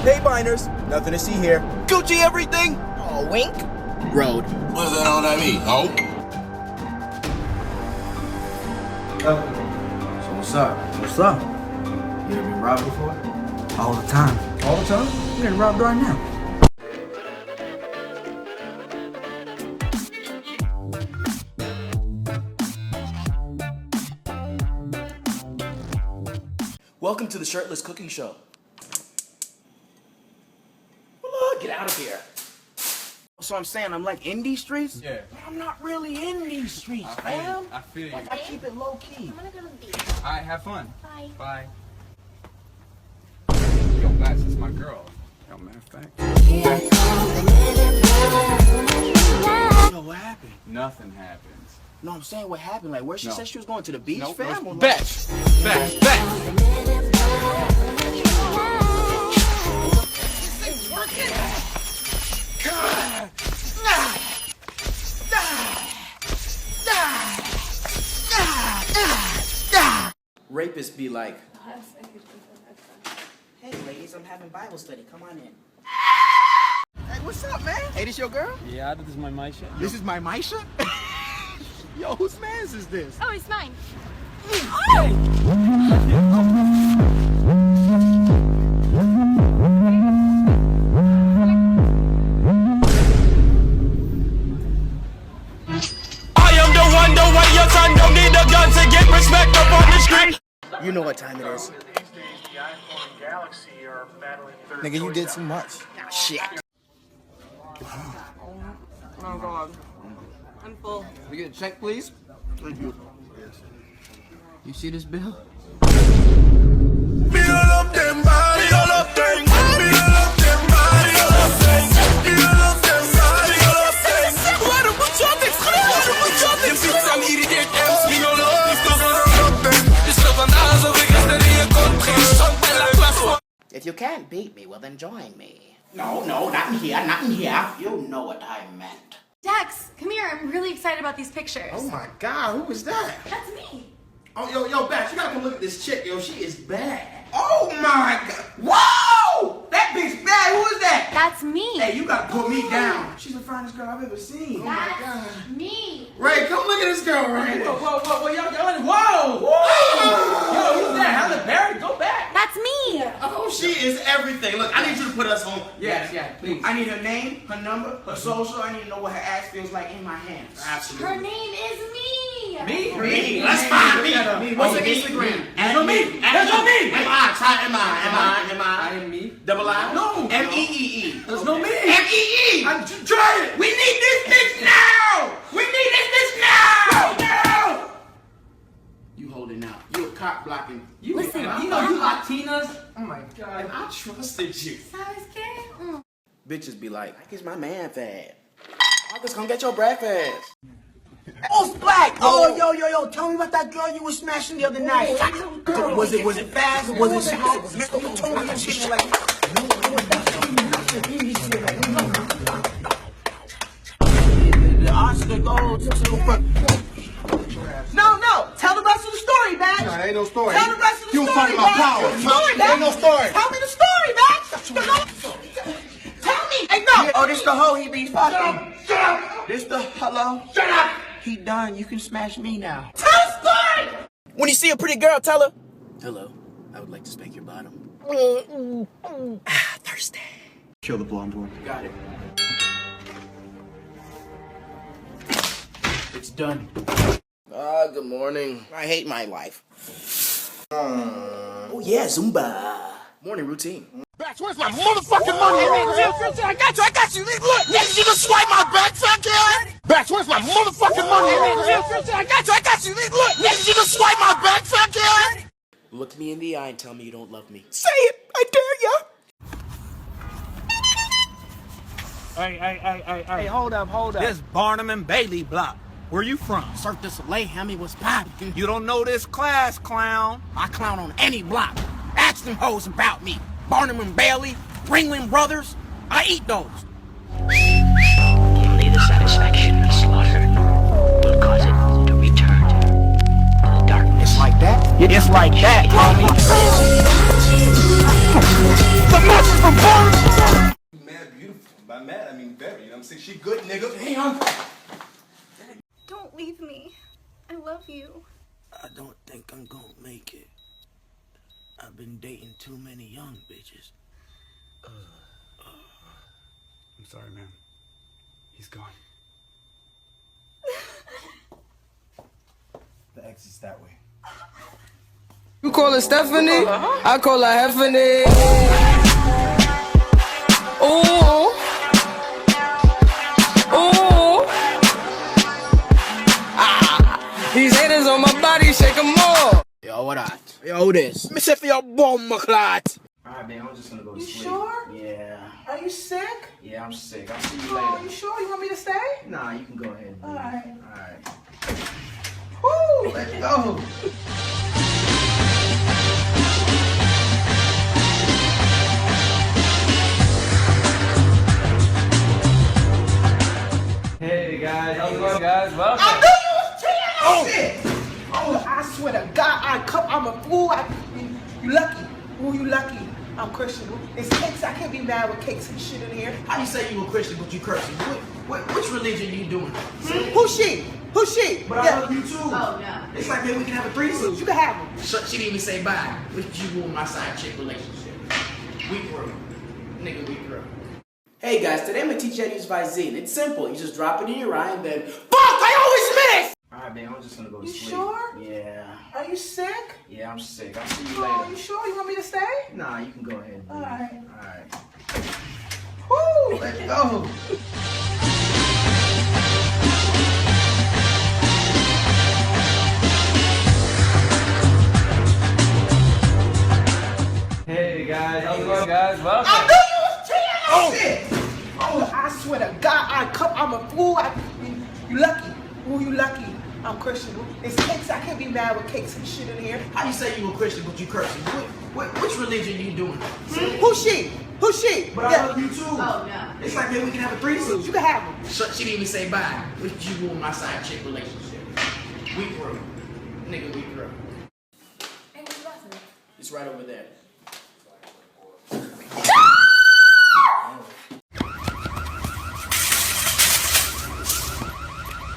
Hey, Biners. Nothing to see here. Gucci everything. Oh, wink. Road. What does that all that mean, ho? So what's up? What's up? You ever been robbed before? All the time. All the time? You're getting robbed right now. Welcome to the Shirtless Cooking Show. Get out of here. So I'm saying I'm like in these streets? Yeah. But I'm not really in these streets, fam. I feel you. Like, I keep it low key. I'm gonna go to the beach. Alright, have fun. Bye. Bye. Yo, Bax, it's my girl. Yo, matter of fact. Yo, what happened? Nothing happens. No, I'm saying what happened. Like, where she No. said she was going to the beach, Nope, fam? no. Or Bax! Bax! Bax! Rapists be like, hey, ladies, I'm having Bible study. Come on in. Hey, what's up, man? Hey, this your girl? Yeah, this is my Maisha. This is my Maisha? Yo, whose man's is this? Oh, it's mine. You know what time it is. Nigga, you did too much. Shit. Oh God. I'm full. We get a check, please? Thank you. You see this bill? If you can't beat me, well then join me. No, not in here, not in here. You know what I meant. Dex, come here. I'm really excited about these pictures. Oh my God, who was that? That's me. Oh, yo, Bax, you gotta come look at this chick, yo. She is bad. Oh my God. Whoa! That bitch bad. Who is that? That's me. Hey, you gotta put me down. She's the finest girl I've ever seen. Oh my That's God. me. Ray, come look at this girl right Whoa, here. whoa, y'all, whoa! Yo, who's that? Halle Berry? Go back. That's me. Oh, she is everything. Look, I need you to put us on. Yeah, please. I need her name, her number, her social. I need to know what her ass feels like in my hands. Absolutely. Her name is me. Me. Let's find me. What's her Instagram? That's not me. That's not me. M-I. Try M-I. I am me. Double I? No. M-E-E-E. That's not me. M-E-E. I'm trying it. We need this bitch now. We need this bitch now. Now. You holding out. You a cop blocking. You, Listen, you know you Latinas. Oh my God. I trusted you. ¿Sabes qué? Bitches be like, is my man fat? I'm just gonna get your breakfast. Oh, Black! Oh, yo! Tell me about that girl you were smashing the other night. Was it fast? Was it smooth? You told me that shit like. The Oscar goes to No. Tell the rest of the story, Max. Nah, ain't no story. Tell the rest of the You story, fighting my Max. power. Story, Ain't Max. no story. Tell me the story, Max. Tell me. Hey, no. Oh, this the hoe he be fucking. Shut up! This the hello. Shut up! He done. You can smash me now. Tell the story. When you see a pretty girl, tell her. Hello. I would like to spank your bottom. Thirsty. Kill the blonde one. Got it. It's done. Good morning. I hate my life. Oh yeah, Zumba. Morning routine. Bax, where's my motherfucking money? I got you. Look, nigga, you just swipe my back, fuck yeah. Bax, where's my motherfucking money? I got you. Look, nigga, you just swipe my back, fuck yeah. Look me in the eye and tell me you don't love me. Say it. I dare ya. Hey, hold up. This Barnum and Bailey block. Where you from? Cirque du Soleil, homie, what's poppin'? You don't know this class, clown. I clown on any block. Ask them hoes about me. Barnum and Bailey, Ringling Brothers, I eat those. Only the satisfaction of slaughter will cause it to return to the darkness. It's like that, homie. The monster from Vines! Mad beautiful. By mad, I mean very. You know what I'm saying? She good, nigga. Damn. Don't leave me. I love you. I don't think I'm gonna make it. I've been dating too many young bitches. I'm sorry, ma'am. He's gone. The exit's that way. You call her Stephanie? I call her Heffany. Ooh. Ooh. Ah. These haters on my body, shake them all. Yo, what that? Yo, this. Me say for your bomb, McClat. Alright, man, I'm just gonna go to You sleep. sure? Yeah. Are you sick? Yeah, I'm sick. I'll see you Oh, later. you sure? You want me to stay? Nah, you can go ahead. Alright. Alright. Woo! Let's go. Hey guys, how's it going, guys? Welcome. I knew you was cheating! Oh, shit! Oh, I swear to God, I'm a fool. You lucky. Ooh, you lucky. I'm Christian. It's cakes. I can't be mad with cakes and shit in here. How you say you a Christian but you cursing? Which religion you doing? Who's she? Who's she? But I love you too. Oh, no. It's like maybe we can have a threesome. You can have them. She didn't even say bye. Look at you ruin my side chick relationship. We through. Nigga, we through. Hey guys, today I'm gonna teach you how to use Visine. It's simple. You just drop it in your eye and then fuck! I always miss! Alright, man, I'm just gonna go to You sleep. sure? Yeah. Are you sick? Yeah, I'm sick. I'll see you Oh, later. you sure? You want me to stay? Nah, you can go ahead. Alright. Alright. Woo! Let's go. Hey guys, how's it going, guys? Welcome. I knew you was cheating! Oh, shit! Oh, I swear to God, I'm a fool. You lucky. Ooh, you lucky. I'm Christian. It's cakes. I can't be mad with cakes and shit in here. How you say you a Christian but you cursing? Which religion you doing? Who's she? Who's she? But I love you too. Oh, no. It's like maybe we can have a threesome. You can have them. She didn't even say bye. Look at you ruin my side chick relationship. We through. Nigga, we through. Hey, where's the bathroom? It's right over there.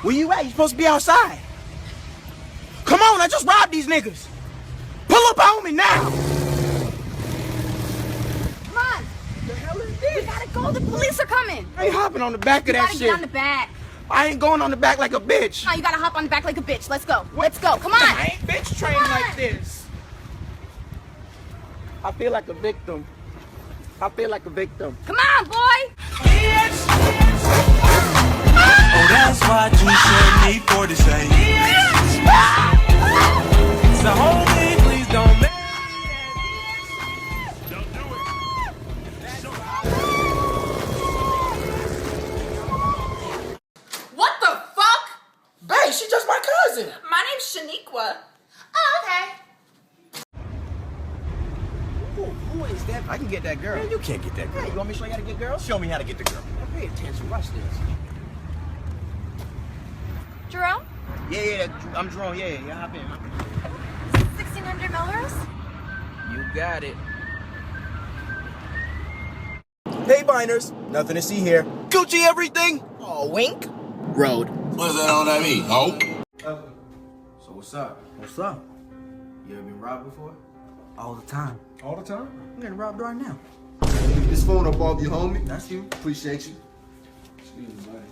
Where you at? You supposed to be outside. Come on, I just robbed these niggas. Pull up on me now. Come on. The hell is this? We gotta go. The police are coming. I ain't hopping on the back of You that gotta shit. get on the back. I ain't going on the back like a bitch. No, you gotta hop on the back like a bitch. Let's go. Let's go. Come on. I ain't bitch trained Come like on. this. I feel like a victim. I feel like a victim. Come on, boy. Oh, that's what you should need for the same. So homie, please don't make don't do it. What the fuck? Babe, she just my cousin. My name's Shaniqua. Oh, okay. Who is that? I can get that girl. Man, you can't get that girl. Hey, you want me to show you how to get girls? Show me how to get the girl. Now pay attention. Watch this. Jerome? Yeah, I'm Jerome. Yeah, hop in. 1600 Melrose? You got it. Hey, Biners. Nothing to see here. Gucci everything. Oh, wink. Road. What does that all that mean? Oh? So what's up? What's up? You ever been robbed before? All the time. All the time? I'm getting robbed right now. Leave this phone up off you, homie. That's you. Appreciate you. Excuse me, buddy.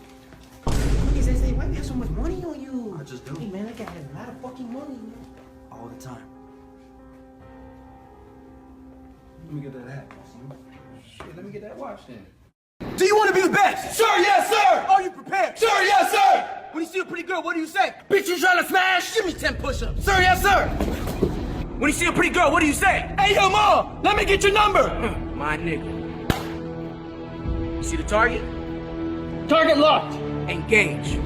He says, hey, why you have so much money on you? I just do. Hey, man, that guy has a lot of fucking money, man. All the time. Let me get that hat. Shit, let me get that watch then. Do you want to be the best? Sir, yes, sir! Are you prepared? Sir, yes, sir! When you see a pretty girl, what do you say? Bitch, you trying to smash? Give me 10 push-ups. Sir, yes, sir! When you see a pretty girl, what do you say? Hey, yo, Ma, let me get your number. My nigga. You see the target? Target locked. Engage.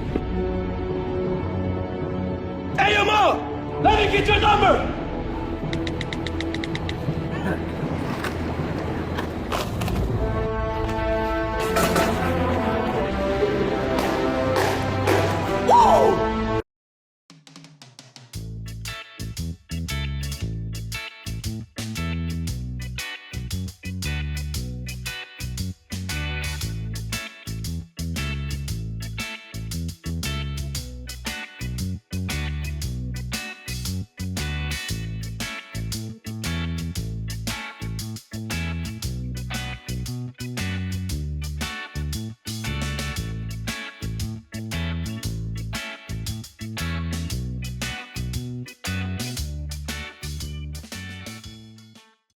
Hey, yo, Ma, let me get your number.